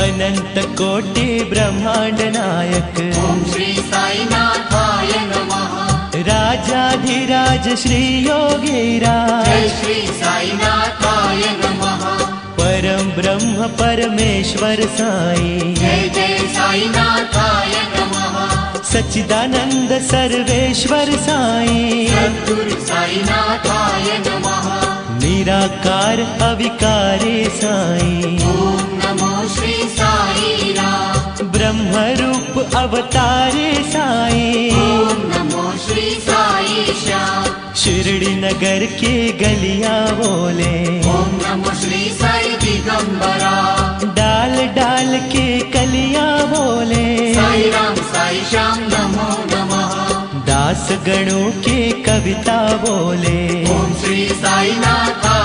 अनंत कोटि ब्रह्मांड नायक ओम श्री साईनाथाय नमः। राजाधिराज श्री योगीराज जय श्री साईनाथाय नमः। परम ब्रह्म परमेश्वर साई जय जय साईनाथाय नमः। सच्चिदानंद सर्वेश्वर साई सद्गुरु साईनाथाय नमः। निराकार अविकारे साई ओम नमो श्री साई राम। ब्रह्म रूप अवतारे साई ओम नमो श्री साई श्याम। शिरडी नगर के गलियां बोले ओम नमो श्री साई दिगंबरा। डाल डाल के कलियां बोले साई राम साई श्याम नमो नमः। दास गणों के कविता बोले ओम श्री साईनाथाय